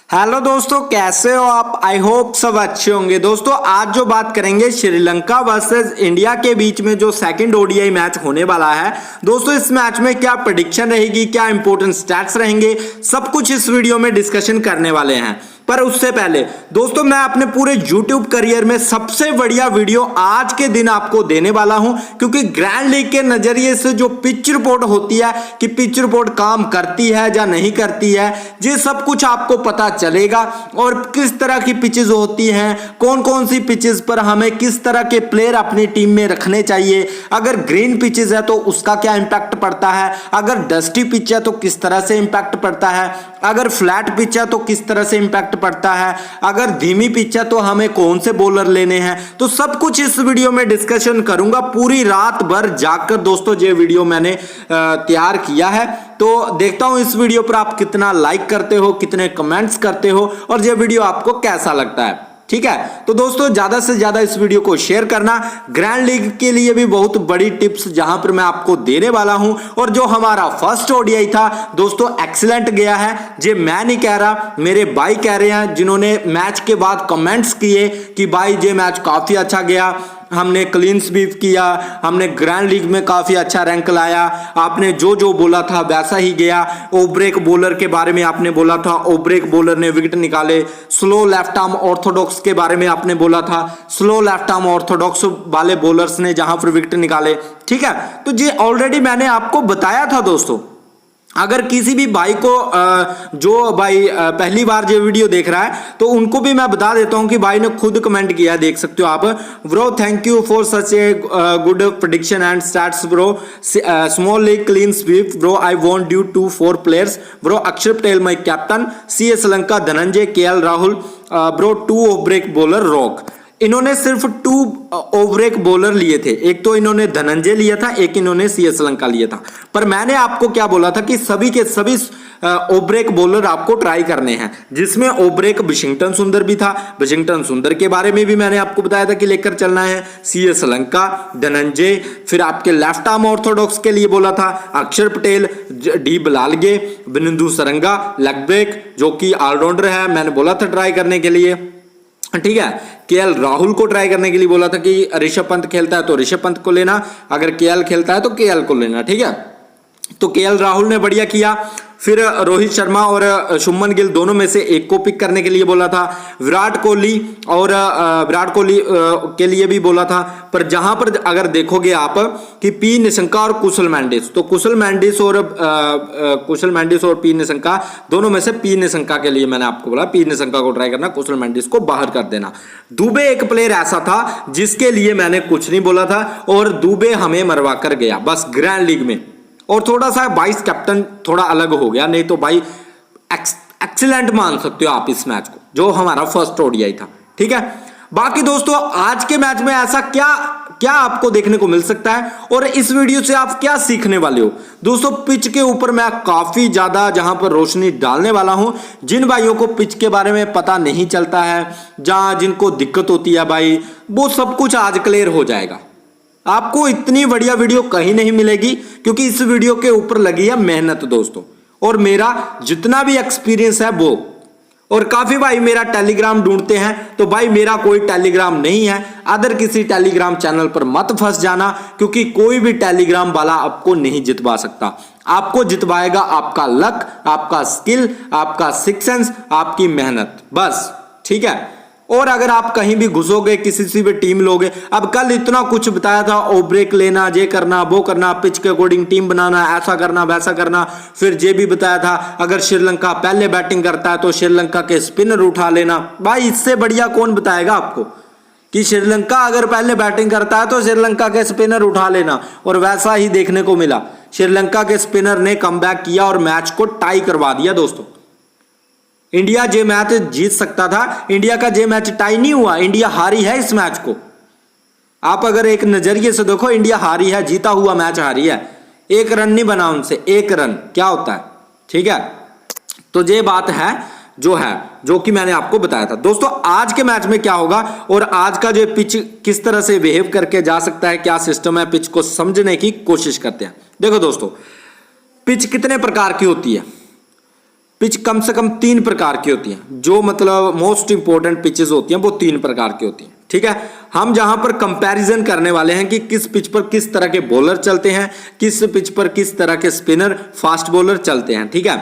Hello दोस्तों, कैसे हो आप। आई होप सब अच्छे होंगे। दोस्तों आज जो बात करेंगे श्रीलंका वर्सेस इंडिया के बीच में जो सेकंड ओडीआई मैच होने वाला है। दोस्तों इस मैच में क्या प्रेडिक्शन रहेगी, क्या इंपॉर्टेंट स्टैट्स रहेंगे, सब कुछ इस वीडियो में डिस्कशन करने वाले हैं। पर उससे पहले दोस्तों मैं अपने पूरे YouTube करियर में सबसे बढ़िया वीडियो आज के दिन आपको देने वाला हूं, क्योंकि ग्रैंड लीग के नजरिए से जो पिच रिपोर्ट होती है कि पिच रिपोर्ट काम करती है या नहीं करती है, ये सब कुछ आपको पता चलेगा। और किस तरह की पिचेस होती हैं, कौन कौन सी पिचेस पर हमें किस तरह के प्लेयर अपनी टीम में रखने चाहिए, अगर ग्रीन पिचेस है तो उसका क्या इंपैक्ट पड़ता है, अगर डस्टी पिच है तो किस तरह से इंपैक्ट पड़ता है, अगर फ्लैट पिच है तो किस तरह से इंपैक्ट पड़ता है, अगर धीमी पिच है तो हमें कौन से बॉलर लेने हैं। तो सब कुछ इस वीडियो में डिस्कशन करूंगा। पूरी रात भर जाकर दोस्तों ये वीडियो मैंने तैयार किया है। तो देखता हूं इस वीडियो पर आप कितना लाइक करते हो, कितने कमेंट्स करते हो और ये वीडियो आपको कैसा लगता है। ठीक है, तो दोस्तों ज्यादा से ज्यादा इस वीडियो को शेयर करना। ग्रैंड लीग के लिए भी बहुत बड़ी टिप्स जहां पर मैं आपको देने वाला हूं। और जो हमारा फर्स्ट ओडीआई था दोस्तों एक्सीलेंट गया है, ये मैं नहीं कह रहा, मेरे भाई कह रहे हैं जिन्होंने मैच के बाद कमेंट्स किए कि भाई ये मैच काफी अच्छा गया, हमने क्लीन स्वीप किया, हमने ग्रैंड लीग में काफी अच्छा रैंक लाया, आपने जो जो बोला था वैसा ही गया। ओब्रेक बॉलर के बारे में आपने बोला था, ओब्रेक बॉलर ने विकेट निकाले। स्लो लेफ्ट आर्म ऑर्थोडॉक्स के बारे में आपने बोला था, स्लो लेफ्ट आर्म ऑर्थोडॉक्स वाले बॉलर्स ने जहां पर विकेट निकाले। ठीक है, तो ये ऑलरेडी मैंने आपको बताया था दोस्तों। अगर किसी भी भाई को जो भाई पहली बार ये वीडियो देख रहा है तो उनको भी मैं बता देता हूं कि भाई ने खुद कमेंट किया, देख सकते हो आप। Bro thank you for such a good prediction and stats bro, small league clean sweep bro, I want due to 4 players bro, Akshar Patel my captain, CS Sri Lanka Dhananjaya, KL Rahul bro, 2 off break bowler rock. इन्होंने सिर्फ 2 ओवरेक bowler लिए थे, एक तो इन्होंने धनंजय लिया था, एक इन्होंने सीएस श्रीलंका लिया था। पर मैंने आपको क्या बोला था कि सभी के सभी ओब्रेक बॉलर आपको ट्राई करने हैं, जिसमें ओब्रेक वाशिंगटन सुंदर भी था। वाशिंगटन सुंदर के बारे में भी मैंने आपको बताया था कि लेकर चलना है। सीएस श्रीलंका, धनंजय, फिर आपके लेफ्ट आर्म ऑर्थोडॉक्स के लिए बोला था अक्षर पटेल, डी बलालगे, बिनिंदु सरंगा, लेग ब्रेक जो कि ऑलराउंडर है, मैंने बोला था ट्राई करने के लिए। ठीक है, केएल राहुल को ट्राई करने के लिए बोला था कि ऋषभ पंत खेलता है तो ऋषभ पंत को लेना, अगर केएल खेलता है तो केएल को लेना। ठीक है, तो केएल राहुल ने बढ़िया किया। फिर रोहित शर्मा और शुभमन गिल दोनों में से एक को पिक करने के लिए बोला था। विराट कोहली के लिए भी बोला था। पर जहां पर अगर देखोगे आप कि पी निशंका और कुशल मेंडिस, तो कुशल मेंडिस और पी निशंका दोनों में से पी निशंका के लिए मैंने आपको बोला पी निशंका को ट्राई करना, कुशल मेंडिस को बाहर कर देना। दुबे एक प्लेयर ऐसा था जिसके लिए मैंने कुछ नहीं बोला था और दुबे हमें मरवा कर गया बस ग्रैंड लीग में। और थोड़ा सा वाइस कैप्टन थोड़ा अलग हो गया, नहीं तो भाई एक्सीलेंट मान सकते हो आप इस मैच को, जो हमारा फर्स्ट ओडीआई था। ठीक है, बाकी दोस्तों आज के मैच में ऐसा क्या आपको देखने को मिल सकता है और इस वीडियो से आप क्या सीखने वाले हो। दोस्तों पिच के ऊपर मैं काफी ज्यादा जहां पर रोशनी डालने वाला हूं। जिन भाइयों को पिच के बारे में पता नहीं चलता है, जहां जिनको दिक्कत होती है भाई, वो सब कुछ आज क्लियर हो जाएगा। आपको इतनी बढ़िया वीडियो कहीं नहीं मिलेगी, क्योंकि इस वीडियो के ऊपर लगी है मेहनत दोस्तों, और मेरा जितना भी एक्सपीरियंस है वो। और काफी भाई मेरा टेलीग्राम ढूंढते हैं, तो भाई मेरा कोई टेलीग्राम नहीं है, अदर किसी टेलीग्राम चैनल पर मत फंस जाना, क्योंकि कोई भी टेलीग्राम वाला आपको नहीं जितवा सकता। आपको जितवाएगा आपका लक, आपका स्किल, आपका सिक्स सेंस, आपकी मेहनत, बस। ठीक है, और अगर आप कहीं भी घुसोगे, किसी से भी टीम लोगे, अब कल इतना कुछ बताया था, ओब्रेक लेना, ये करना, वो करना, पिच के अकॉर्डिंग टीम बनाना, ऐसा करना, वैसा करना। फिर ये भी बताया था अगर श्रीलंका पहले बैटिंग करता है तो श्रीलंका के स्पिनर उठा लेना। भाई इससे बढ़िया कौन बताएगा आपको कि श्रीलंका अगर पहले बैटिंग करता है तो श्रीलंका के स्पिनर उठा लेना, और वैसा ही देखने को मिला। श्रीलंका के स्पिनर ने कमबैक किया और मैच को टाई करवा दिया दोस्तों। इंडिया जे मैच जीत सकता था, इंडिया का जे मैच टाई नहीं हुआ, इंडिया हारी है इस मैच को। आप अगर एक नजरिए से देखो, इंडिया हारी है, जीता हुआ मैच हारी है, 1 रन नहीं बना उनसे, 1 रन क्या होता है। ठीक है, तो ये बात है जो कि मैंने आपको बताया था। दोस्तों आज के मैच में क्या होगा और आज का जो पिच किस तरह से बिहेव करके जा सकता है, क्या सिस्टम है, पिच को समझने की कोशिश करते हैं। देखो दोस्तों पिच कितने प्रकार की होती है। पिच कम से कम 3 प्रकार की होती हैं, जो मतलब मोस्ट इंपॉर्टेंट पिचेस होती हैं वो 3 प्रकार की होती हैं। ठीक है, हम जहां पर कंपैरिजन करने वाले हैं कि किस पिच पर किस तरह के बॉलर चलते हैं, किस पिच पर किस तरह के स्पिनर फास्ट बॉलर चलते हैं। ठीक है,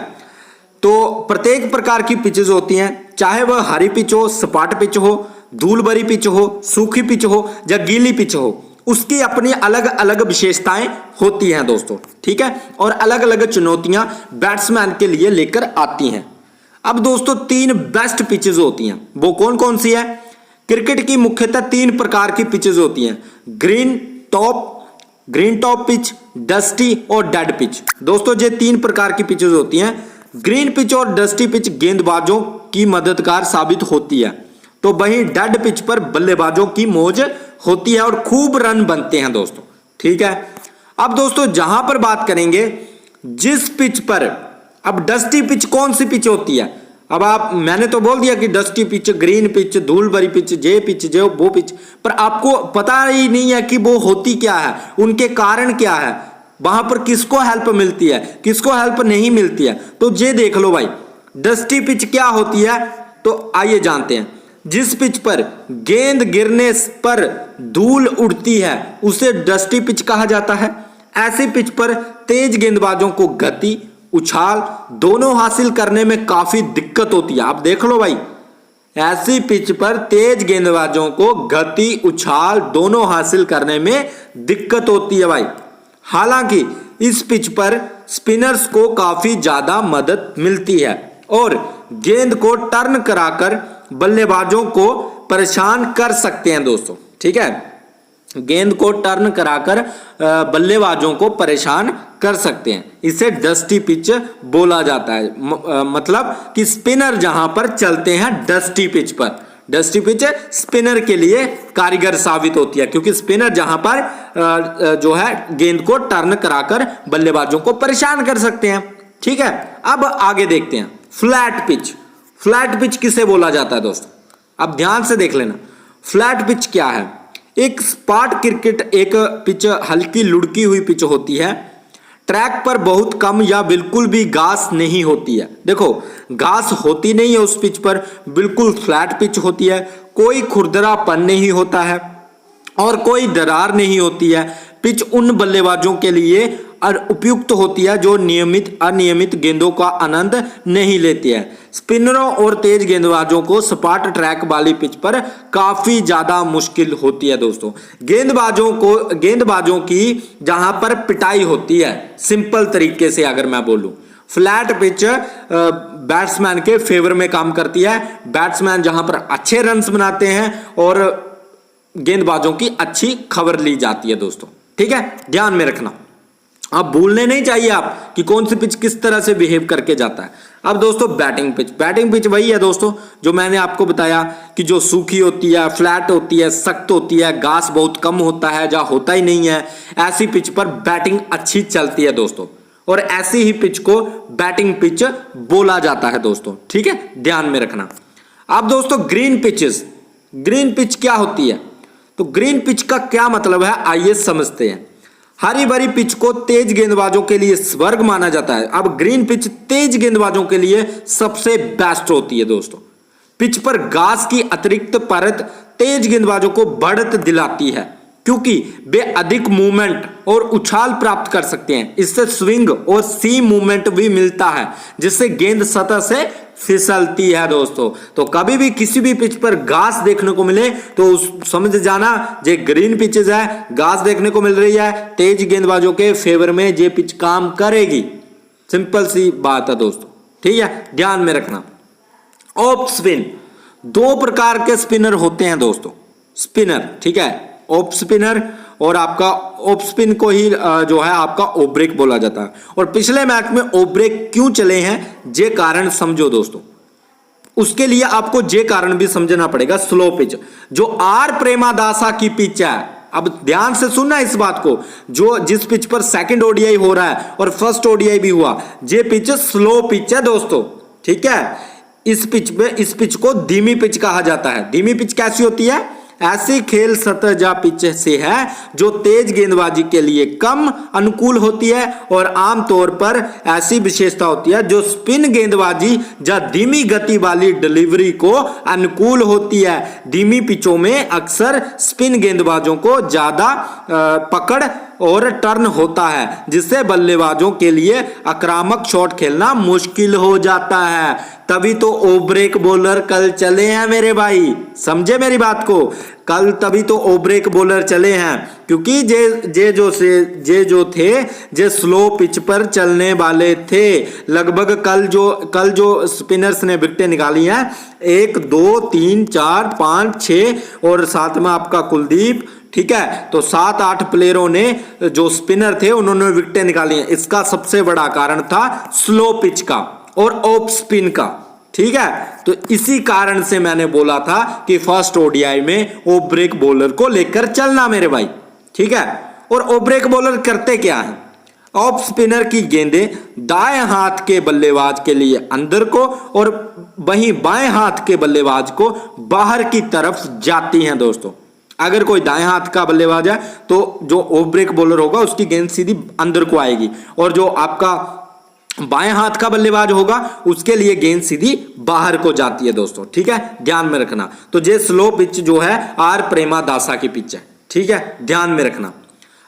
तो प्रत्येक प्रकार की पिचेस होती हैं, चाहे वह हरी पिच हो, सपाट पिच हो, धूल भरी पिच हो, सूखी पिच हो या गीली पिच हो, उसकी अपनी अलग अलग विशेषताएं होती हैं दोस्तों। ठीक है, और अलग अलग चुनौतियां बैट्समैन के लिए लेकर आती हैं। अब दोस्तों 3 बेस्ट पिचेस होती हैं, वो कौन कौन सी है? क्रिकेट की मुख्यतः 3 प्रकार की पिचेस होती हैं, ग्रीन टॉप पिच, डस्टी और डेड पिच। दोस्तों ये 3 प्रकार की पिचेस होती हैं। ग्रीन पिच और डस्टी पिच गेंदबाजों की मददगार साबित होती है, तो वहीं डेड पिच पर बल्लेबाजों की मौज होती है और खूब रन बनते हैं दोस्तों। ठीक है, अब दोस्तों जहां पर बात करेंगे जिस पिच पर, अब डस्टी पिच कौन सी पिच होती है? अब मैंने तो बोल दिया कि डस्टी पिच, ग्रीन पिच, धूल भरी पिच, जे पिच, जे वो पिच, पर आपको पता ही नहीं है कि वो होती क्या है, उनके कारण क्या है, वहां पर किसको हेल्प मिलती है, किसको हेल्प नहीं मिलती है। तो ये देख लो भाई, डस्टी पिच क्या होती है, तो आइए जानते हैं। जिस पिच पर गेंद गिरने पर धूल उड़ती है उसे डस्टी पिच कहा जाता है। ऐसी पिच पर तेज गेंदबाजों को गति, उछाल दोनों हासिल करने में काफी दिक्कत होती है। आप देख लो भाई, ऐसी पिच पर तेज गेंदबाजों को गति, उछाल दोनों हासिल करने में दिक्कत होती है भाई। हालांकि इस पिच पर स्पिनर्स को काफी ज्यादा मदद मिलती है और गेंद को टर्न कराकर बल्लेबाजों को परेशान कर सकते हैं दोस्तों। ठीक है, गेंद को टर्न कराकर बल्लेबाजों को परेशान कर सकते हैं, इसे डस्टी पिच बोला जाता है। मतलब कि स्पिनर जहां पर चलते हैं डस्टी पिच पर, डस्टी पिच स्पिनर के लिए कारीगर साबित होती है, क्योंकि स्पिनर जहां पर जो है गेंद को टर्न कराकर बल्लेबाजों को परेशान कर सकते हैं। ठीक है, अब आगे देखते हैं फ्लैट पिच। फ्लैट पिच किसे बोला जाता है दोस्तों? अब ध्यान से देख लेना, फ्लैट पिच क्या है? एक स्पॉट क्रिकेट एक पिच हल्की लुढ़की हुई पिच होती है, ट्रैक पर बहुत कम या बिल्कुल भी घास नहीं होती है। देखो, घास होती नहीं है उस पिच पर, बिल्कुल फ्लैट पिच होती है, कोई खुरदरापन नहीं होता है और कोई दरार नहीं होती है। पिच उन बल्लेबाजों के लिए उपयुक्त होती है जो अनियमित गेंदों का आनंद नहीं लेती है। स्पिनरों और तेज गेंदबाजों को सपाट ट्रैक वाली पिच पर काफी ज्यादा मुश्किल होती है दोस्तों। गेंदबाजों की जहां पर पिटाई होती है, सिंपल तरीके से अगर मैं बोलूं, फ्लैट पिच बैट्समैन के फेवर में काम करती है। बैट्समैन जहां पर अच्छे रन्स बनाते हैं और गेंदबाजों की अच्छी खबर ली जाती है दोस्तों। ठीक है, ध्यान में रखना, अब भूलने नहीं चाहिए आप कि कौन सी पिच किस तरह से बिहेव करके जाता है। अब दोस्तों बैटिंग पिच वही है दोस्तों जो मैंने आपको बताया कि जो सूखी होती है, फ्लैट होती है, सख्त होती है, घास बहुत कम होता है या होता ही नहीं है, ऐसी पिच पर बैटिंग अच्छी चलती है दोस्तों, और ऐसी ही पिच को बैटिंग पिच बोला जाता है दोस्तों। ठीक है, ध्यान में रखना। अब दोस्तों ग्रीन पिच क्या होती है? तो ग्रीन पिच का क्या मतलब है, आइए समझते हैं। हरी भरी पिच को तेज गेंदबाजों के लिए स्वर्ग माना जाता है। अब ग्रीन पिच तेज गेंदबाजों के लिए सबसे बेस्ट होती है दोस्तों। पिच पर घास की अतिरिक्त परत तेज गेंदबाजों को बढ़त दिलाती है, क्योंकि वे अधिक मूवमेंट और उछाल प्राप्त कर सकते हैं। इससे स्विंग और सीम मूवमेंट भी मिलता है, जिससे गेंद सतह से फिसलती है दोस्तों। तो कभी भी किसी भी पिच पर घास देखने को मिले तो समझ जाना ये ग्रीन पिचेज है, घास देखने को मिल रही है, तेज गेंदबाजों के फेवर में ये पिच काम करेगी। सिंपल सी बात है दोस्तों। ठीक है, ध्यान में रखना। ऑफ स्पिन, 2 प्रकार के स्पिनर होते हैं दोस्तों। स्पिनर, ठीक है, ऑफ स्पिनर और आपका ऑफ स्पिन को ही जो है आपका ऑफ ब्रेक बोला जाता है। और पिछले मैच में ऑफ ब्रेक क्यों चले हैं, जे कारण समझो दोस्तों। उसके लिए आपको जे कारण भी समझना पड़ेगा। स्लो पिच, जो आर प्रेमादासा की पिच है, अब ध्यान से सुनना इस बात को, जो जिस पिच पर सेकंड ओडीआई हो रहा है और फर्स्ट ओडीआई भी हुआ, ये पिच स्लो पिच है दोस्तों। ठीक है, इस पिच को धीमी पिच कहा जाता है। धीमी पिच कैसी होती है? ऐसी खेल सतह पिच से है जो तेज गेंदबाजी के लिए कम अनुकूल होती है और आमतौर पर ऐसी विशेषता होती है जो स्पिन गेंदबाजी या धीमी गति वाली डिलीवरी को अनुकूल होती है। धीमी पिचों में अक्सर स्पिन गेंदबाजों को ज्यादा पकड़ और टर्न होता है, जिससे बल्लेबाजों के लिए आक्रामक शॉट खेलना मुश्किल हो जाता है। तभी तो ओब्रेक बॉलर कल चले हैं मेरे भाई, समझे मेरी बात को। कल तभी तो ओब्रेक बॉलर चले हैं क्योंकि जे जो थे जे स्लो पिच पर चलने वाले थे। लगभग कल जो स्पिनर्स ने विकेटें निकाली हैं 1 2 3 4 5 6 और साथ में आपका कुलदीप, ठीक है। तो 7-8 प्लेयरों ने जो स्पिनर थे उन्होंने विकेटें निकाली हैं। इसका सबसे बड़ा कारण था स्लो पिच का और ऑफ स्पिन का, ठीक है। तो इसी कारण से मैंने बोला था कि फर्स्ट ओडीआई में ऑफ ब्रेक बॉलर को लेकर चलना मेरे भाई, ठीक है। और ऑफ ब्रेक बॉलर करते क्या है, ऑफ स्पिनर की गेंदें दाएं हाथ के बल्लेबाज के लिए अंदर को और वहीं बाएं हाथ के बल्लेबाज को बाहर की तरफ जाती हैं दोस्तों। अगर कोई दाएं हाथ का बल्लेबाज है तो जो ऑफ ब्रेक बॉलर होगा उसकी गेंद सीधी अंदर को आएगी और जो आपका बाएं हाथ का बल्लेबाज होगा उसके लिए गेंद सीधी बाहर को जाती है दोस्तों, ठीक है, ध्यान में रखना। तो ये स्लो पिच जो है आर प्रेमादासा की पिच है, ठीक है, ध्यान में रखना।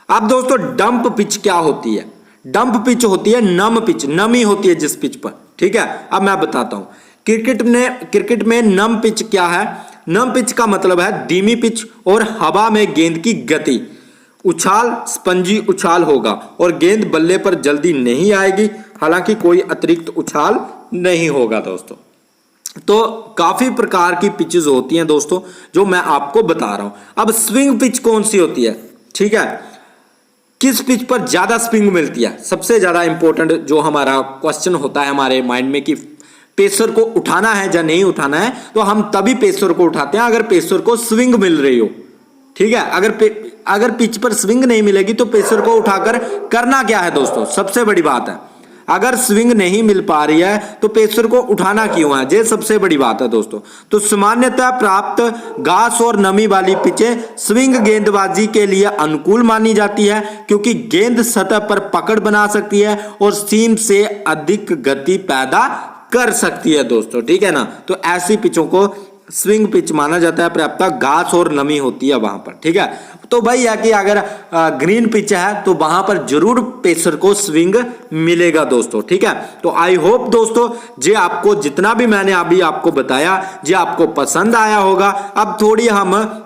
अब दोस्तों डंप पिच क्या होती है? डंप पिच होती है नम पिच, नमी होती है जिस पिच पर, ठीक है। अब मैं बताता हूं क्रिकेट में नम पिच क्या है। नम पिच का मतलब है धीमी पिच और हवा में गेंद की गति, उछाल स्पंजी उछाल होगा और गेंद बल्ले पर जल्दी नहीं आएगी, हालांकि कोई अतिरिक्त उछाल नहीं होगा दोस्तों। तो काफी प्रकार की पिचेस होती हैं दोस्तों जो मैं आपको बता रहा हूं। अब स्विंग पिच कौन सी होती है, ठीक है, किस पिच पर ज्यादा स्विंग मिलती है? सबसे ज्यादा इंपॉर्टेंट जो हमारा क्वेश्चन होता है हमारे माइंड में कि पेसर को उठाना है या नहीं उठाना है, तो हम तभी पेसर को उठाते हैं अगर पेसर को स्विंग मिल रही हो, ठीक है। अगर पिच पर स्विंग नहीं मिलेगी तो पेसर को उठाकर करना क्या है दोस्तों? सबसे बड़ी बात है, अगर स्विंग नहीं मिल पा रही है तो पेसर को उठाना क्यों है, ये सबसे बड़ी बात है दोस्तों। तो सामान्यतः प्राप्त घास और नमी वाली पिचें स्विंग गेंदबाजी के लिए अनुकूल मानी जाती है क्योंकि गेंद सतह पर पकड़ बना सकती है और सीम से अधिक गति पैदा कर सकती है दोस्तों, ठीक है ना। तो ऐसी पिचों को स्विंग पिच माना जाता है, पर्याप्त घास और नमी होती है वहां पर, ठीक है। तो भाई है कि अगर ग्रीन पिच है तो वहां पर जरूर पेसर को स्विंग मिलेगा दोस्तों, ठीक है। तो आई होप दोस्तों जे आपको जितना भी मैंने अभी आपको बताया जे आपको पसंद आया होगा। अब थोड़ी हम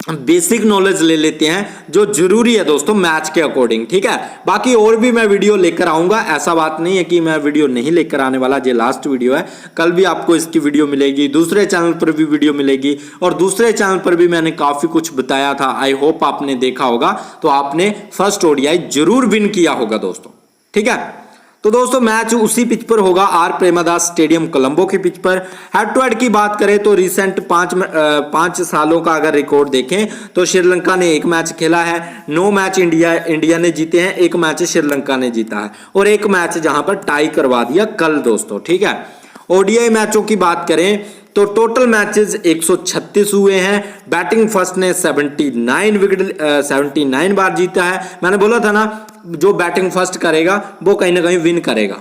बेसिक नॉलेज ले लेते हैं जो जरूरी है दोस्तों मैच के अकॉर्डिंग, ठीक है। बाकी और भी मैं वीडियो लेकर आऊंगा, ऐसा बात नहीं है कि मैं वीडियो नहीं लेकर आने वाला। ये लास्ट वीडियो है, कल भी आपको इसकी वीडियो मिलेगी, दूसरे चैनल पर भी वीडियो मिलेगी और दूसरे चैनल पर भी मैंने काफी कुछ बताया था। आई होप आपने देखा होगा, तो आपने फर्स्ट ओडीआई जरूर विन किया होगा दोस्तों, ठीक है। तो दोस्तों मैच उसी पिच पर होगा, आर प्रेमादास स्टेडियम कोलंबो की पिच पर। हेड टू हेड की बात करें तो रिसेंट 5 सालों का अगर रिकॉर्ड देखें तो श्रीलंका ने 1 मैच खेला है, 9 मैच इंडिया ने जीते हैं, 1 मैच श्रीलंका ने जीता है और 1 मैच जहां पर टाई करवा दिया कल दोस्तों, ठीक है। ओडीआई मैचों की बात करें तो टोटल मैचेस 136 हुए हैं। बैटिंग फर्स्ट ने 79 बार जीता है। मैंने बोला था ना जो बैटिंग फर्स्ट करेगा वो कहीं ना कहीं विन करेगा।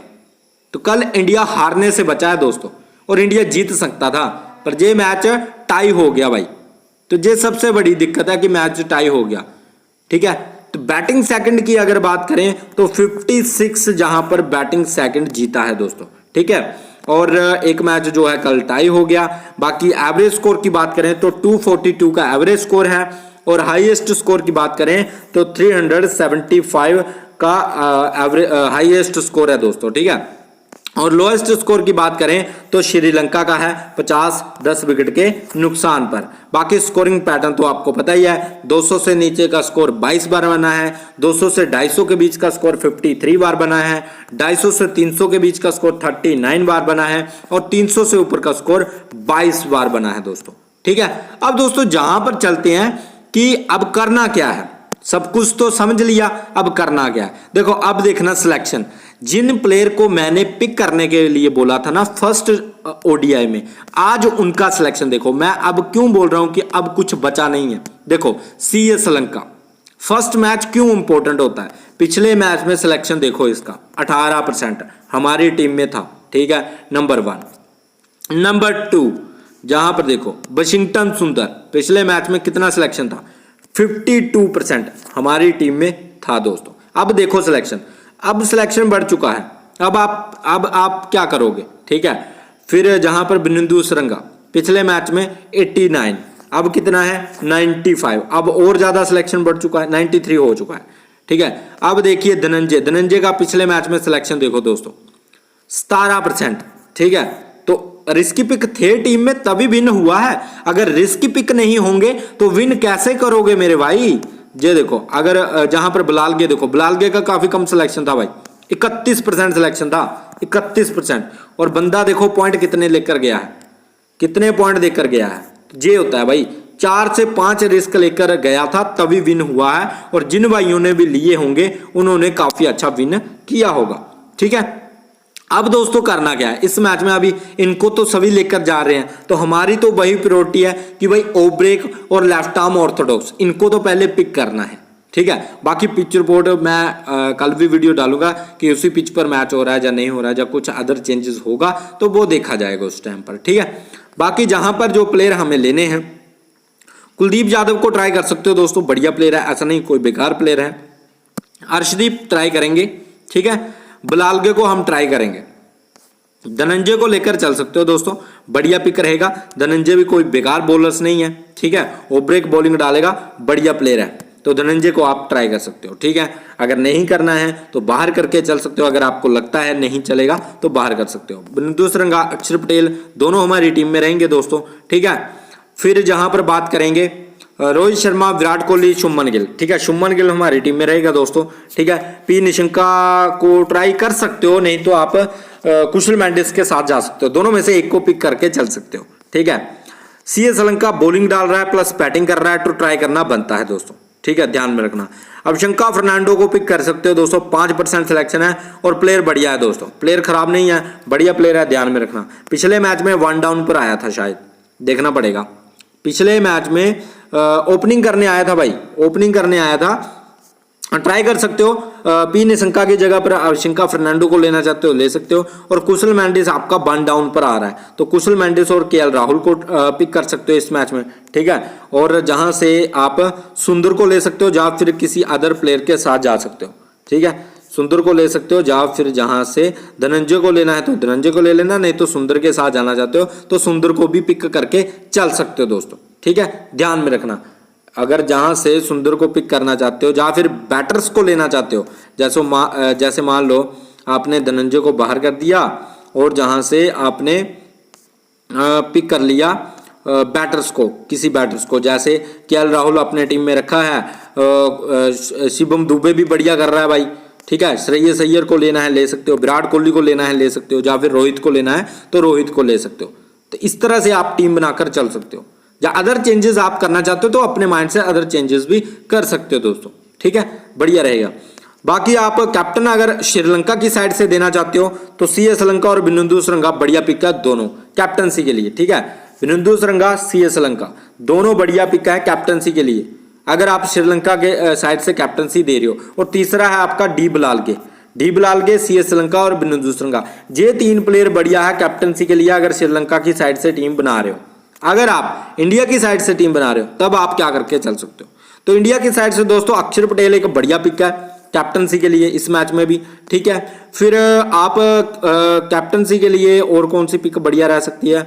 तो कल इंडिया हारने से बचा है दोस्तों और इंडिया जीत सकता था, पर ये मैच टाई हो गया भाई। तो ये सबसे बड़ी दिक्कत है कि मैच टाई हो गया, ठीक है। तो बैटिंग सेकंड की अगर बात करें तो 56 जहां पर बैटिंग सेकंड जीता है दोस्तों, ठीक है। और 1 मैच जो है कल टाई हो गया। बाकी एवरेज स्कोर की बात करें तो 242 का एवरेज स्कोर है और हाईएस्ट स्कोर की बात करें तो 375 का एवरेज हाईएस्ट स्कोर है दोस्तों, ठीक है। और लोएस्ट स्कोर की बात करें तो श्रीलंका का है 50-10 विकेट के नुकसान पर। बाकी स्कोरिंग पैटर्न तो आपको पता ही है, 200 से नीचे का स्कोर 22 बार बना है, 200 से 250 के बीच का स्कोर 53 बार बना है, 250 से 300 के बीच का स्कोर 39 बार बना है और 300 से ऊपर का स्कोर 22 बार बना है दोस्तों, ठीक है। अब दोस्तों जहां पर चलते हैं कि अब करना क्या है, सब कुछ तो समझ लिया, अब करना क्या है। देखो अब देखना सिलेक्शन, जिन प्लेयर को मैंने पिक करने के लिए बोला था ना फर्स्ट ओडीआई में। आज उनका सिलेक्शन देखो, मैं अब क्यों बोल रहा हूं कि अब कुछ बचा नहीं है। देखो सीए श्रीलंका फर्स्ट मैच क्यों इंपॉर्टेंट होता है, पिछले मैच में सिलेक्शन देखो इसका 18% हमारी टीम में था, ठीक है, नंबर 1। नंबर 2 जहां पर देखो वाशिंगटन सुंदर पिछले मैच में कितना सिलेक्शन था, 52% हमारी टीम में था दोस्तों। अब देखो सिलेक्शन, अब सिलेक्शन बढ़ चुका है, अब आप क्या करोगे, ठीक है। फिर जहां पर बिनिंदु सरंगा पिछले मैच में 89, अब कितना है 95, अब और ज्यादा सिलेक्शन बढ़ चुका है, 93 हो चुका है, ठीक है। अब देखिए धनंजय का पिछले मैच में सिलेक्शन देखो दोस्तों 17%, ठीक है। तो रिस्की पिक थे टीम में तभी विन हुआ है, अगर रिस्की पिक नहीं होंगे तो विन कैसे करोगे मेरे भाई। ये देखो अगर जहां पर बिलालगे देखो, बिलालगे का काफी कम सिलेक्शन था भाई, 31% सिलेक्शन था, 31%। और बंदा देखो पॉइंट कितने लेकर गया है, कितने पॉइंट देकर गया है। ये होता है भाई, 4 से 5 रिस्क लेकर गया था तभी विन हुआ है, और जिन भाइयों ने भी लिए होंगे उन्होंने काफी अच्छा विन किया होगा, ठीक है। अब दोस्तों करना क्या है इस मैच में, अभी इनको तो सभी लेकर जा रहे हैं, तो हमारी तो वही प्रायोरिटी है कि भाई ओब्रेक और लेफ्ट आर्म ऑर्थोडॉक्स इनको तो पहले पिक करना है, ठीक है। बाकी पिच रिपोर्ट मैं कल भी वीडियो डालूंगा कि उसी पिच पर मैच हो रहा है या नहीं हो रहा है, या कुछ अदर चेंजेस होगा तो वो देखा जाएगा उस टाइम पर, ठीक है। बाकी जहां पर जो प्लेयर हमें लेने हैं, कुलदीप यादव को ट्राई कर सकते हो दोस्तों, बढ़िया प्लेयर है, ऐसा नहीं कोई बेकार प्लेयर है। अर्शदीप ट्राई करेंगे, ठीक है। बिलालगे को हम ट्राई करेंगे, धनंजय को लेकर चल सकते हो दोस्तों, बढ़िया पिक रहेगा। धनंजय भी कोई बेकार बॉलर्स नहीं है, ठीक है, ओब्रेक बॉलिंग डालेगा, बढ़िया प्लेयर है, तो धनंजय को आप ट्राई कर सकते हो, ठीक है। अगर नहीं करना है तो बाहर करके चल सकते हो, अगर आपको लगता है नहीं चलेगा तो बाहर कर सकते हो। बिनिंदु सरंगा, अक्षर पटेल दोनों हमारी टीम में रहेंगे दोस्तों, ठीक है। फिर जहां पर बात करेंगे रोहित शर्मा, विराट कोहली, शुभमन गिल, ठीक है, शुभमन गिल हमारी टीम में रहेगा दोस्तों, ठीक है। पी निशंका को ट्राई कर सकते हो, नहीं तो आप कुशल मेंडिस के साथ जा सकते हो, दोनों में से एक को पिक करके चल सकते हो, ठीक है। सीए श्रीलंका बॉलिंग डाल रहा है प्लस बैटिंग कर रहा है, तो ट्राई करना बनता है दोस्तों, ठीक है, ध्यान में रखना। अब शंका फर्नांडो को पिक कर सकते हो दोस्तों, 5% सिलेक्शन है और प्लेयर बढ़िया है दोस्तों, प्लेयर खराब नहीं है, बढ़िया प्लेयर है, ध्यान में रखना। पिछले मैच में 1 डाउन पर आया था, शायद देखना पड़ेगा, पिछले मैच में ओपनिंग करने आया था भाई, ओपनिंग करने आया था, ट्राई कर सकते हो। पी निशंका की जगह पर शंका फर्नांडो को लेना चाहते हो ले सकते हो, और कुशल मेंडिस आपका 1 डाउन पर आ रहा है, तो कुशल मेंडिस और केएल राहुल को पिक कर सकते हो इस मैच में, ठीक है। और जहां से आप सुंदर को ले सकते हो या फिर किसी अदर प्लेयर के साथ जा सकते हो, ठीक है, सुंदर को ले सकते हो, या फिर जहां से धनंजय को लेना है तो धनंजय को ले लेना, नहीं तो सुंदर के साथ जाना चाहते हो तो सुंदर को भी पिक करके चल सकते हो दोस्तों, ठीक है, ध्यान में रखना। अगर जहां से सुंदर को पिक करना चाहते हो या फिर बैटर्स को लेना चाहते हो, जैसे मान लो आपने धनंजय को बाहर कर दिया और जहां से आपने पिक कर लिया बैटर्स को, किसी बैटर्स को, जैसे केएल राहुल अपने टीम में रखा है, शिवम दुबे भी बढ़िया कर रहा है भाई, ठीक है, श्रेयस अय्यर को लेना है ले सकते हो, विराट कोहली को लेना है ले सकते हो, या फिर रोहित को लेना है तो रोहित को ले सकते हो। तो इस तरह से आप टीम बनाकर चल सकते हो, या अदर चेंजेस आप करना चाहते हो तो अपने माइंड से अदर चेंजेस भी कर सकते हो दोस्तों, ठीक है, बढ़िया रहेगा। बाकी आप कैप्टन अगर श्रीलंका की साइड से देना चाहते हो तो सीए श्रीलंका और बिनिंदु सरंगा बढ़िया पिक है दोनों कैप्टनसी के लिए, ठीक है। बिनिंदु सरंगा, सीए श्रीलंका दोनों बढ़िया पिक है कैप्टनसी के लिए, अगर आप श्रीलंका के साइड से कैप्टनसी दे रहे हो। और तीसरा है आपका डी बिलालगे, सीए श्रीलंका और बिनिंदु सरंगा, ये 3 प्लेयर बढ़िया है कैप्टनसी के लिए अगर श्रीलंका की साइड से टीम बना रहे हो। अगर आप इंडिया की साइड से टीम बना रहे हो तब आप क्या करके चल सकते हो, तो इंडिया की साइड से दोस्तों अक्षर पटेल एक बढ़िया पिक है कैप्टनसी के लिए इस मैच में भी, ठीक है। फिर आप कैप्टनसी के लिए और कौन सी पिक बढ़िया रह सकती है,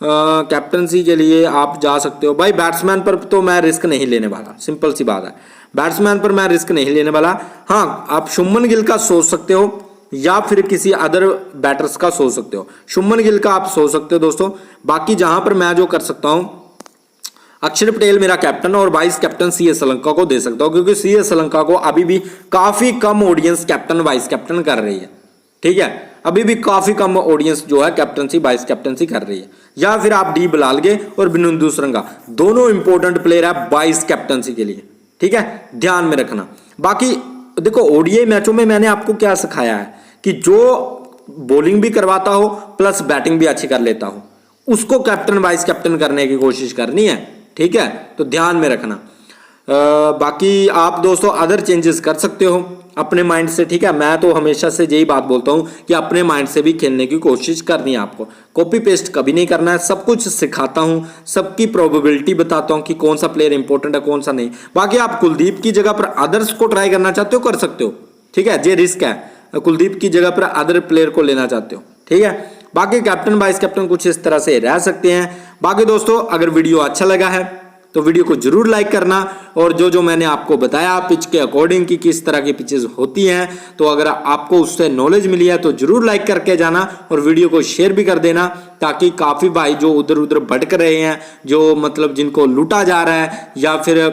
कैप्टनसी के लिए आप जा सकते हो भाई, बैट्समैन पर तो मैं रिस्क नहीं लेने वाला, सिंपल सी बात है, बैट्समैन पर मैं रिस्क नहीं लेने वाला। हाँ, आप शुभमन गिल का सोच सकते हो या फिर किसी अदर बैटर्स का सोच सकते हो, शुभमन गिल का आप सोच सकते हो दोस्तों। बाकी जहां पर मैं जो कर सकता हूं, अक्षर पटेल मेरा कैप्टन और वाइस कैप्टन सीए श्रीलंका को दे सकता हूं, क्योंकि सीए श्रीलंका को अभी भी काफी कम ऑडियंस कैप्टन वाइस कैप्टन कर रही है, ठीक है, अभी भी काफी कम ऑडियंस जो है कैप्टनसी वाइस कैप्टनसी कर रही है। या फिर आप डी बिलालगे और बिनिंदु सरंगा दोनों इंपॉर्टेंट प्लेयर है वाइस कैप्टनसी के लिए, ठीक है, ध्यान में रखना। बाकी देखो ओडीआई मैचों में मैंने आपको क्या सिखाया है कि जो बॉलिंग भी करवाता हो प्लस बैटिंग भी अच्छी कर लेता हो, उसको कैप्टन वाइस कैप्टन करने की कोशिश करनी है। ठीक है, तो ध्यान में रखना। बाकी आप दोस्तों अदर चेंजेस कर सकते हो अपने माइंड से। ठीक है, मैं तो हमेशा से यही बात बोलता हूं कि अपने माइंड से भी खेलने की कोशिश करनी है आपको, कॉपी पेस्ट कभी नहीं करना है। सब कुछ सिखाता हूं, सबकी प्रोबेबिलिटी बताता हूं कि कौन सा प्लेयर इंपॉर्टेंट है कौन सा नहीं। बाकी आप कुलदीप की जगह पर अदर्स को ट्राई करना चाहते हो कर सकते हो। ठीक है, ये रिस्क है, कुलदीप की जगह पर अदर प्लेयर को लेना चाहते हो। ठीक है, बाकी कैप्टन वाइस कैप्टन कुछ इस तरह से रह सकते हैं। बाकी दोस्तों अगर वीडियो अच्छा लगा है तो वीडियो को जरूर लाइक करना, और जो जो मैंने आपको बताया पिच के अकॉर्डिंग कि किस तरह की पिचेस होती हैं, तो अगर आपको उससे नॉलेज मिली है तो जरूर लाइक करके जाना और वीडियो को शेयर भी कर देना, ताकि काफी भाई जो उधर उधर भटक रहे हैं, जो मतलब जिनको लूटा जा रहा है या फिर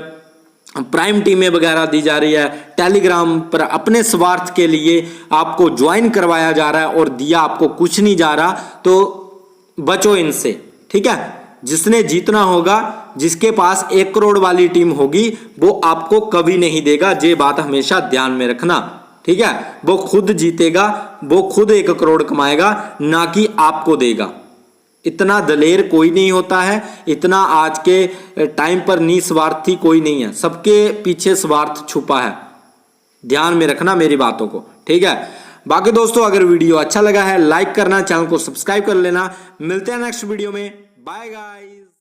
प्राइम टीमें वगैरह दी जा रही है, टेलीग्राम पर अपने स्वार्थ के लिए आपको ज्वाइन करवाया जा रहा है और दिया आपको कुछ नहीं जा रहा, तो बचो इनसे। ठीक है, जिसने जीतना होगा, जिसके पास 1 करोड़ वाली टीम होगी, वो आपको कभी नहीं देगा। ये बात हमेशा ध्यान में रखना। ठीक है, वो खुद जीतेगा, वो खुद 1 करोड़ कमाएगा, ना कि आपको देगा। इतना दलेर कोई नहीं होता है, इतना आज के टाइम पर निस्वार्थी कोई नहीं है, सबके पीछे स्वार्थ छुपा है। ध्यान में रखना मेरी बातों को। ठीक है, बाकी दोस्तों अगर वीडियो अच्छा लगा है लाइक करना, चैनल को सब्सक्राइब कर लेना। मिलते हैं नेक्स्ट वीडियो में, बाय गाइस।